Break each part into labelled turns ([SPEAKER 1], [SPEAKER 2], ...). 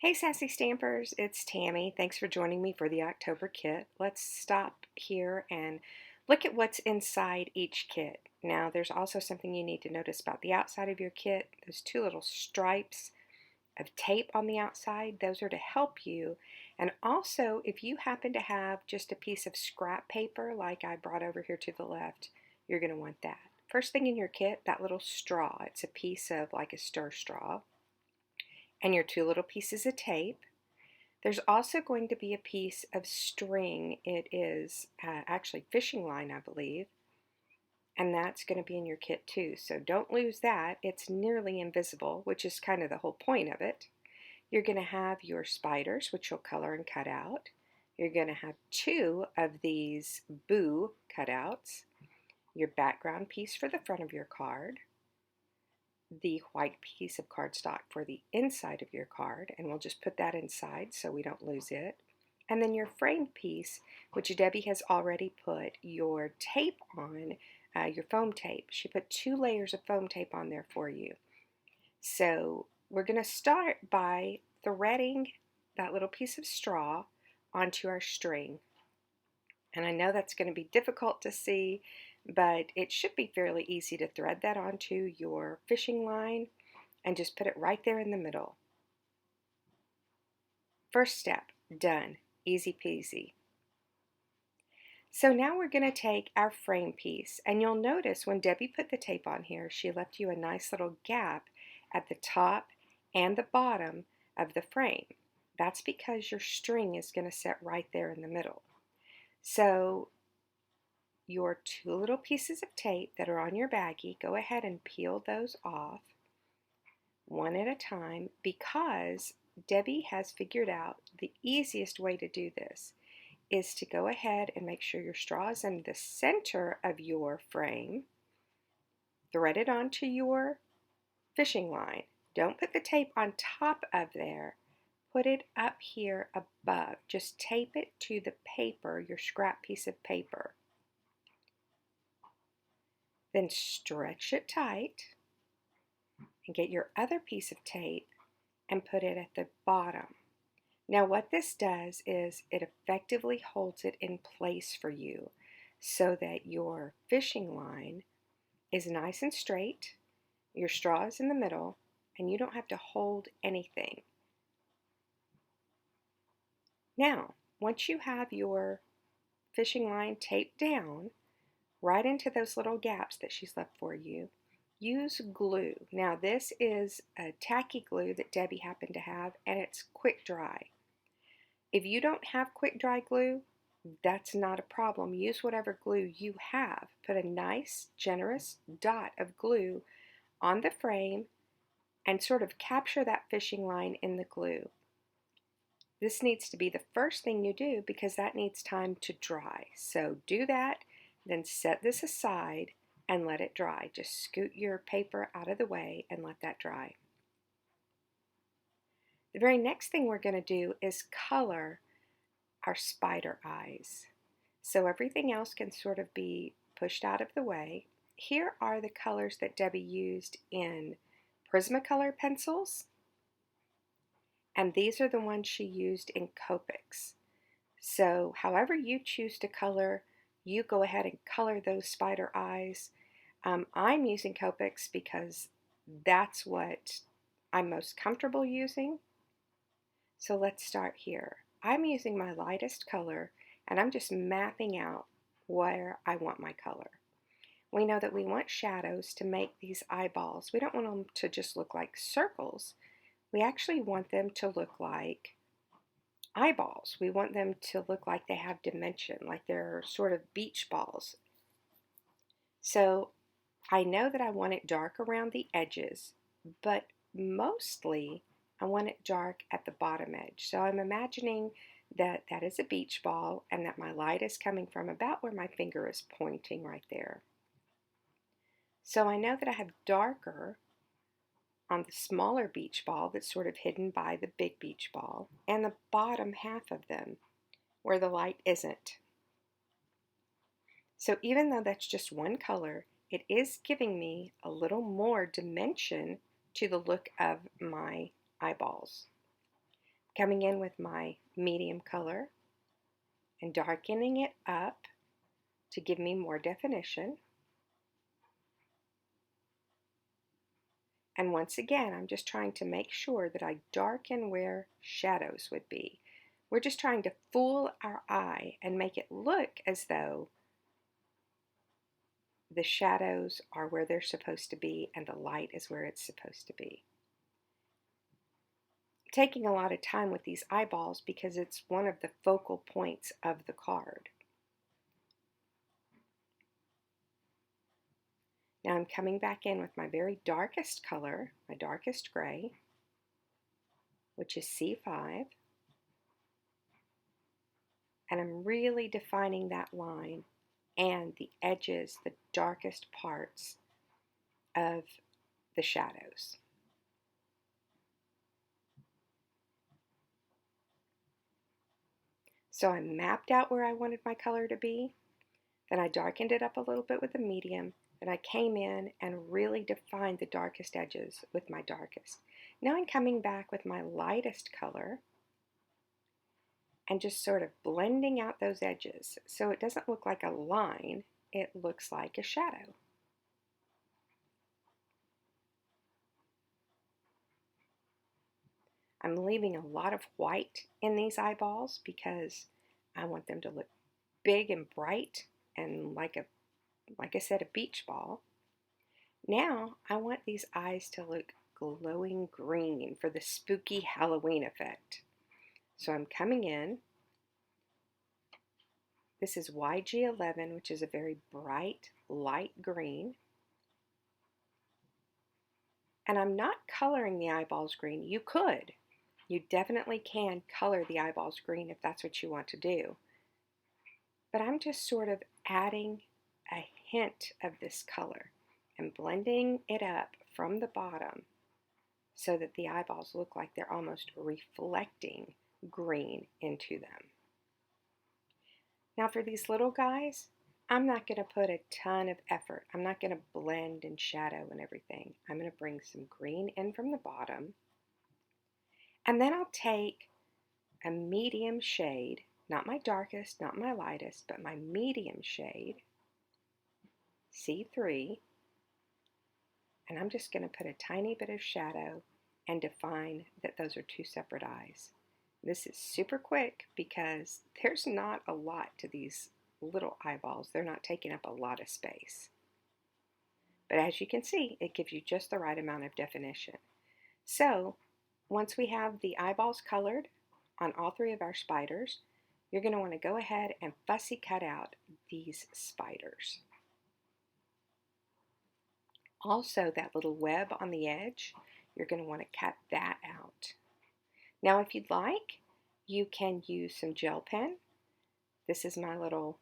[SPEAKER 1] Hey Sassy Stampers, it's Tammy. Thanks for joining me for the October kit. Let's stop here and look at what's inside each kit. Now there's also something you need to notice about the outside of your kit. Those two little stripes of tape on the outside, those are to help you. And also if you happen to have just a piece of scrap paper like I brought over here to the left, you're going to want that. First thing in your kit, that little straw. It's a piece of like a stir straw. And your two little pieces of tape. There's also going to be a piece of string. It is actually fishing line, I believe, and that's going to be in your kit too. So don't lose that. It's nearly invisible, which is kind of the whole point of it. You're going to have your spiders, which you'll color and cut out. You're going to have two of these boo cutouts, your background piece for the front of your card, the white piece of cardstock for the inside of your card, and we'll just put that inside so we don't lose it. And then your framed piece, which Debbie has already put your tape on, your foam tape. She put 2 layers of foam tape on there for you. So we're going to start by threading that little piece of straw onto our string. And I know that's going to be difficult to see, but it should be fairly easy to thread that onto your fishing line and just put it right there in the middle. First step, done. Easy peasy. So now we're going to take our frame piece, and you'll notice when Debbie put the tape on here, she left you a nice little gap at the top and the bottom of the frame. That's because your string is going to sit right there in the middle. So your 2 little pieces of tape that are on your baggie, go ahead and peel those off one at a time, because Debbie has figured out the easiest way to do this is to go ahead and make sure your straw is in the center of your frame, thread it onto your fishing line. Don't put the tape on top of there. Put it up here above. Just tape it to the paper, your scrap piece of paper. Then stretch it tight and get your other piece of tape and put it at the bottom. Now what this does is it effectively holds it in place for you so that your fishing line is nice and straight, your straw is in the middle, and you don't have to hold anything. Now, once you have your fishing line taped down right into those little gaps that she's left for you, use glue. Now this is a tacky glue that Debbie happened to have, and it's quick dry. If you don't have quick dry glue, that's not a problem. Use whatever glue you have. Put a nice, generous dot of glue on the frame and sort of capture that fishing line in the glue. This needs to be the first thing you do because that needs time to dry. So do that, then set this aside and let it dry. Just scoot your paper out of the way and let that dry. The very next thing we're going to do is color our spider eyes. So everything else can sort of be pushed out of the way. Here are the colors that Debbie used in Prismacolor pencils, and these are the ones she used in Copics. So however you choose to color, you go ahead and color those spider eyes. I'm using Copics because that's what I'm most comfortable using. So let's start here. I'm using my lightest color and I'm just mapping out where I want my color. We know that we want shadows to make these eyeballs. We don't want them to just look like circles. We actually want them to look like eyeballs. We want them to look like they have dimension, like they're sort of beach balls. So I know that I want it dark around the edges, but mostly I want it dark at the bottom edge. So I'm imagining that that is a beach ball and that my light is coming from about where my finger is pointing right there. So I know that I have darker on the smaller beach ball that's sort of hidden by the big beach ball and the bottom half of them where the light isn't. So even though that's just one color, it is giving me a little more dimension to the look of my eyeballs. Coming in with my medium color and darkening it up to give me more definition. And once again, I'm just trying to make sure that I darken where shadows would be. We're just trying to fool our eye and make it look as though the shadows are where they're supposed to be and the light is where it's supposed to be. Taking a lot of time with these eyeballs because it's one of the focal points of the card. Now I'm coming back in with my very darkest color, my darkest gray, which is C5, and I'm really defining that line and the edges, the darkest parts of the shadows. So I mapped out where I wanted my color to be, then I darkened it up a little bit with a medium, then I came in and really defined the darkest edges with my darkest. Now I'm coming back with my lightest color and just sort of blending out those edges so it doesn't look like a line, it looks like a shadow. I'm leaving a lot of white in these eyeballs because I want them to look big and bright and like I said, a beach ball. Now I want these eyes to look glowing green for the spooky Halloween effect. So I'm coming in. This is YG11, which is a very bright, light green. And I'm not coloring the eyeballs green. You could. You definitely can color the eyeballs green if that's what you want to do. But I'm just sort of adding a hint of this color and blending it up from the bottom so that the eyeballs look like they're almost reflecting green into them. Now for these little guys, I'm not going to put a ton of effort. I'm not going to blend and shadow and everything. I'm going to bring some green in from the bottom. And then I'll take a medium shade, not my darkest, not my lightest, but my medium shade, C3, and I'm just going to put a tiny bit of shadow and define that those are two separate eyes. This is super quick because there's not a lot to these little eyeballs. They're not taking up a lot of space. But as you can see, it gives you just the right amount of definition. So once we have the eyeballs colored on all three of our spiders, you're going to want to go ahead and fussy cut out these spiders. Also, that little web on the edge, you're going to want to cut that out. Now, if you'd like, you can use some gel pen. This is my little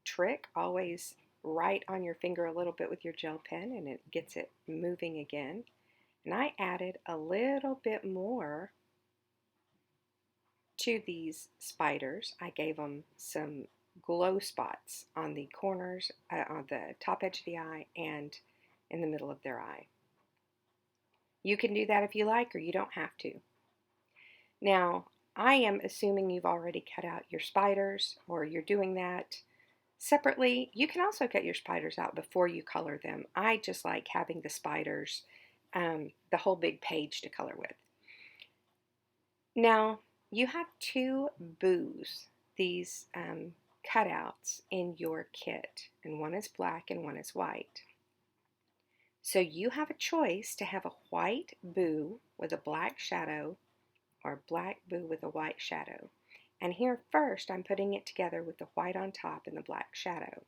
[SPEAKER 1] trick. Always write on your finger a little bit with your gel pen and it gets it moving again. And I added a little bit more to these spiders. I gave them some glow spots on the corners, on the top edge of the eye and in the middle of their eye. You can do that if you like, or you don't have to. Now, I am assuming you've already cut out your spiders, or you're doing that separately. You can also cut your spiders out before you color them. I just like having the spiders, the whole big page to color with. Now, you have two boos, these cutouts in your kit, and one is black and one is white. So you have a choice to have a white boo with a black shadow or a black boo with a white shadow. And here first I'm putting it together with the white on top and the black shadow.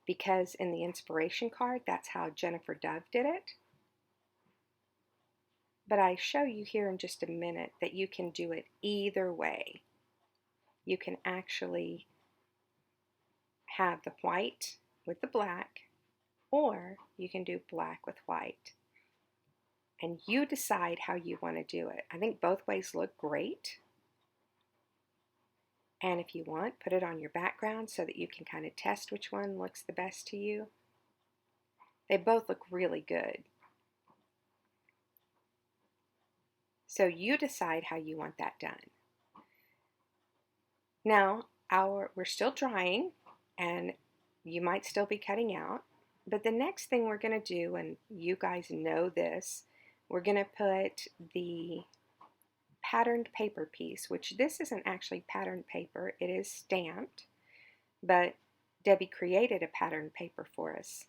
[SPEAKER 1] Because in the inspiration card, that's how Jennifer Dove did it. But I show you here in just a minute that you can do it either way. You can actually have the white with the black, or you can do black with white. And you decide how you want to do it. I think both ways look great. And if you want, put it on your background so that you can kind of test which one looks the best to you. They both look really good. So you decide how you want that done. Now, we're still drying, and you might still be cutting out, but the next thing we're going to do, and you guys know this, we're going to put the patterned paper piece, which this isn't actually patterned paper, it is stamped, but Debbie created a patterned paper for us.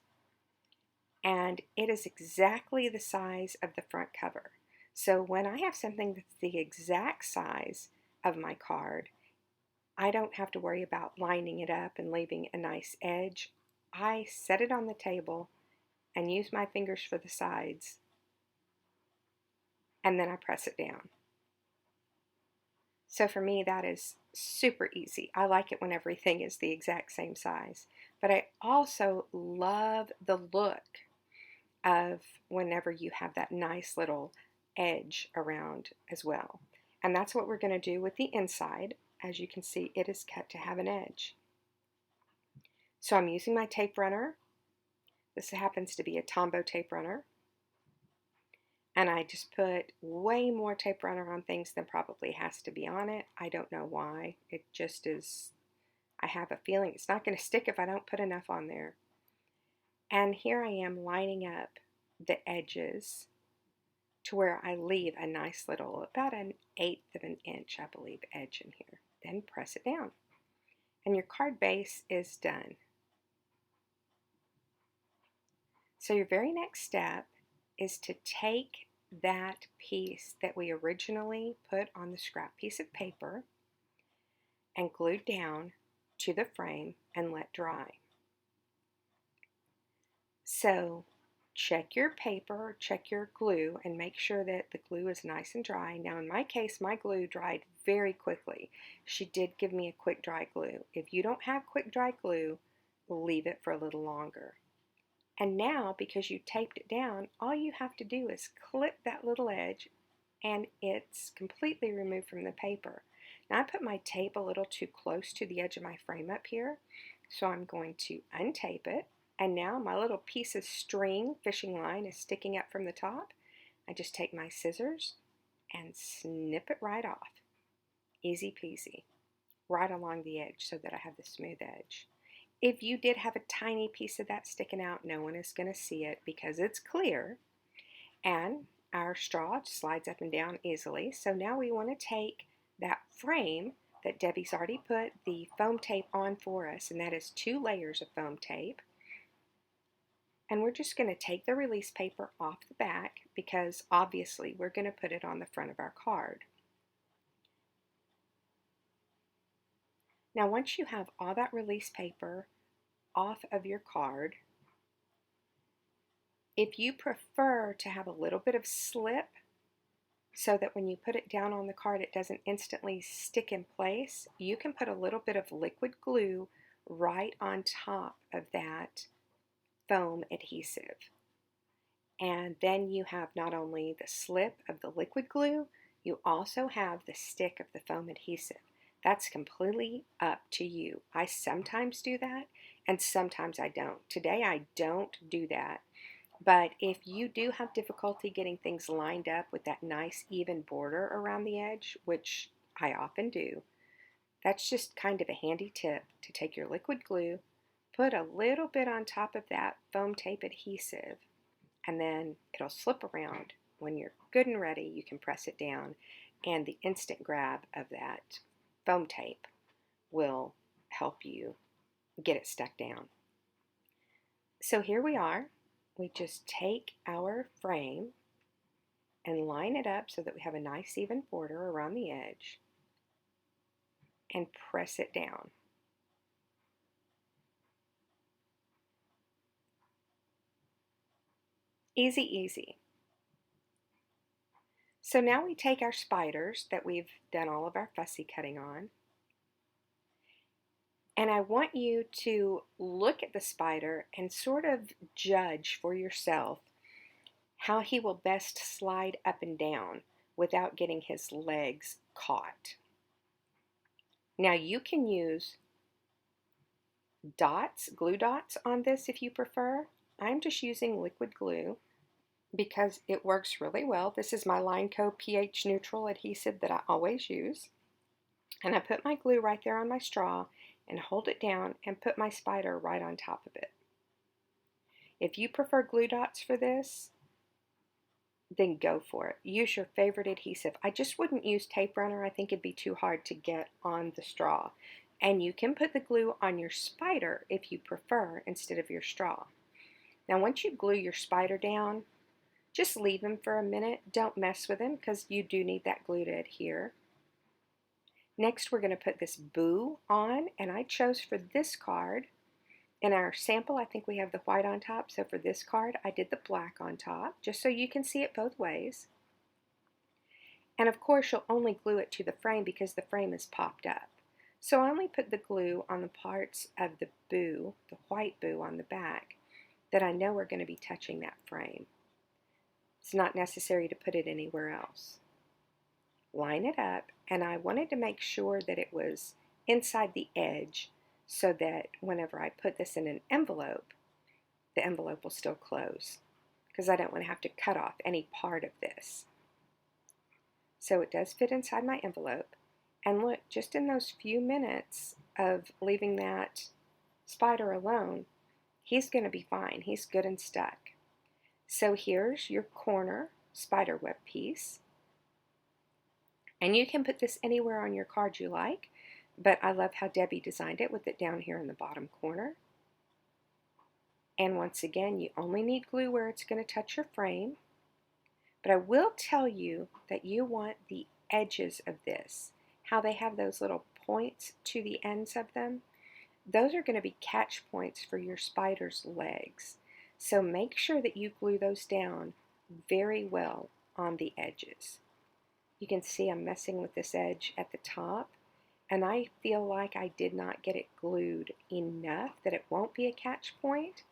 [SPEAKER 1] And it is exactly the size of the front cover. So when I have something that's the exact size of my card, I don't have to worry about lining it up and leaving a nice edge. I set it on the table and use my fingers for the sides, and then I press it down. So for me, that is super easy. I like it when everything is the exact same size. But I also love the look of whenever you have that nice little edge around as well. And that's what we're going to do with the inside. As you can see, it is cut to have an edge. So I'm using my tape runner. This happens to be a Tombow tape runner. And I just put way more tape runner on things than probably has to be on it. I don't know why. It just is, I have a feeling it's not going to stick if I don't put enough on there. And here I am lining up the edges to where I leave a nice little, about 1/8 of an inch, I believe, edge in here. Then press it down. And your card base is done. So your very next step is to take that piece that we originally put on the scrap piece of paper and glued down to the frame and let dry. So check your paper, check your glue, and make sure that the glue is nice and dry. Now in my case, my glue dried very quickly. She did give me a quick dry glue. If you don't have quick dry glue, leave it for a little longer. And now, because you taped it down, all you have to do is clip that little edge and it's completely removed from the paper. Now I put my tape a little too close to the edge of my frame up here, so I'm going to untape it. And now my little piece of string, fishing line, is sticking up from the top. I just take my scissors and snip it right off. Easy peasy. Right along the edge so that I have the smooth edge. If you did have a tiny piece of that sticking out, no one is going to see it because it's clear. And our straw slides up and down easily. So now we want to take that frame that Debbie's already put the foam tape on for us, and that is 2 layers of foam tape. And we're just going to take the release paper off the back because obviously we're going to put it on the front of our card. Now once you have all that release paper off of your card, if you prefer to have a little bit of slip so that when you put it down on the card it doesn't instantly stick in place, you can put a little bit of liquid glue right on top of that foam adhesive. And then you have not only the slip of the liquid glue, you also have the stick of the foam adhesive. That's completely up to you. I sometimes do that and sometimes I don't. Today I don't do that. But if you do have difficulty getting things lined up with that nice even border around the edge, which I often do, that's just kind of a handy tip to take your liquid glue, put a little bit on top of that foam tape adhesive, and then it'll slip around. When you're good and ready, you can press it down, and the instant grab of that foam tape will help you get it stuck down. So here we are. We just take our frame and line it up so that we have a nice even border around the edge and press it down. Easy, easy. So now we take our spiders that we've done all of our fussy cutting on, and I want you to look at the spider and sort of judge for yourself how he will best slide up and down without getting his legs caught. Now you can use dots, glue dots on this if you prefer. I'm just using liquid glue. because it works really well. This is my Line Co pH neutral adhesive that I always use. And I put my glue right there on my straw and hold it down and put my spider right on top of it. If you prefer glue dots for this, then go for it. Use your favorite adhesive. I just wouldn't use tape runner. I think it'd be too hard to get on the straw. And you can put the glue on your spider if you prefer instead of your straw. Now once you glue your spider down, just leave him for a minute. Don't mess with him because you do need that glue to adhere. Next we're going to put this boo on, and I chose for this card. In our sample, I think we have the white on top, so for this card, I did the black on top, just so you can see it both ways. And of course, you'll only glue it to the frame because the frame is popped up. So I only put the glue on the parts of the boo, the white boo on the back, that I know are going to be touching that frame. It's not necessary to put it anywhere else. Line it up, and I wanted to make sure that it was inside the edge so that whenever I put this in an envelope, the envelope will still close because I don't want to have to cut off any part of this. So it does fit inside my envelope, and look, just in those few minutes of leaving that spider alone, he's going to be fine. He's good and stuck. So here's your corner spider web piece. And you can put this anywhere on your card you like, but I love how Debbie designed it with it down here in the bottom corner. And once again, you only need glue where it's going to touch your frame. But I will tell you that you want the edges of this, how they have those little points to the ends of them. Those are going to be catch points for your spider's legs. So make sure that you glue those down very well on the edges. You can see I'm messing with this edge at the top, and I feel like I did not get it glued enough that it won't be a catch point.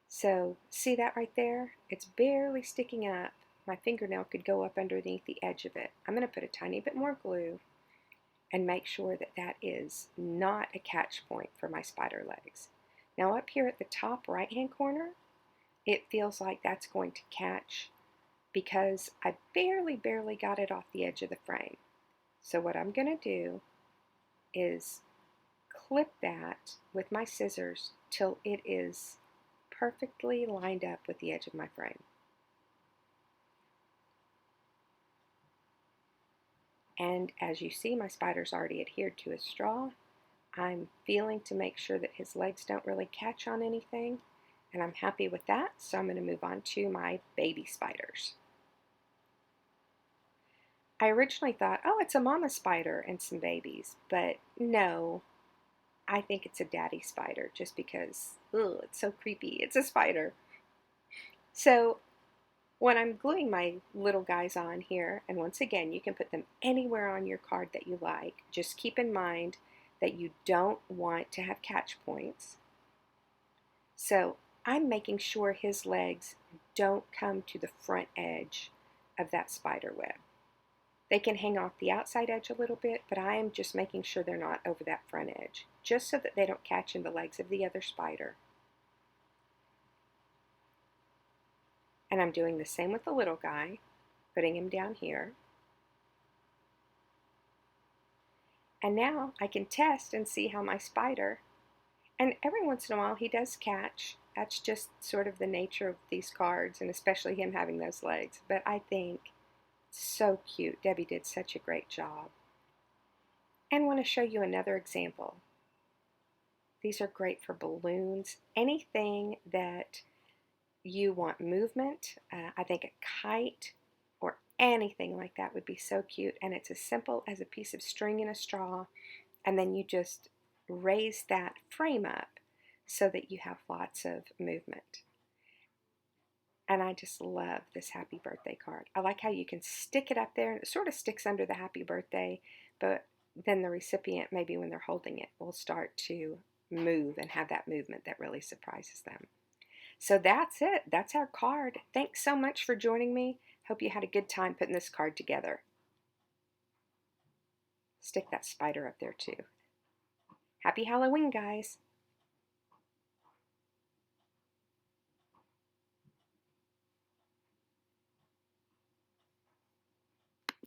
[SPEAKER 1] So see that right there? It's barely sticking up. My fingernail could go up underneath the edge of it. I'm going to put a tiny bit more glue and make sure that that is not a catch point for my spider legs. Now up here at the top right hand corner, it feels like that's going to catch because I barely got it off the edge of the frame. So what I'm going to do is clip that with my scissors till it is perfectly lined up with the edge of my frame. And as you see, my spider's already adhered to his straw. I'm feeling to make sure that his legs don't really catch on anything, and I'm happy with that, so I'm going to move on to my baby spiders. I originally thought, oh, it's a mama spider and some babies, but no, I think it's a daddy spider just because, ugh, it's so creepy. It's a spider. So when I'm gluing my little guys on here, and once again, you can put them anywhere on your card that you like, just keep in mind that you don't want to have catch points. So I'm making sure his legs don't come to the front edge of that spider web. They can hang off the outside edge a little bit, but I am just making sure they're not over that front edge, just so that they don't catch in the legs of the other spider. And I'm doing the same with the little guy, putting him down here. And now I can test and see how my spider, and every once in a while he does catch. That's just sort of the nature of these cards, and especially him having those legs. But I think so cute. Debbie did such a great job. And I want to show you another example. These are great for balloons. Anything that you want movement, I think a kite or anything like that would be so cute. And it's as simple as a piece of string and a straw, and then you just raise that frame up so that you have lots of movement. And I just love this happy birthday card. I like how you can stick it up there and it sort of sticks under the happy birthday, but then the recipient, maybe when they're holding it, will start to move and have that movement that really surprises them. So that's it. That's our card. Thanks so much for joining me. Hope you had a good time putting this card together. Stick that spider up there too. Happy Halloween, guys.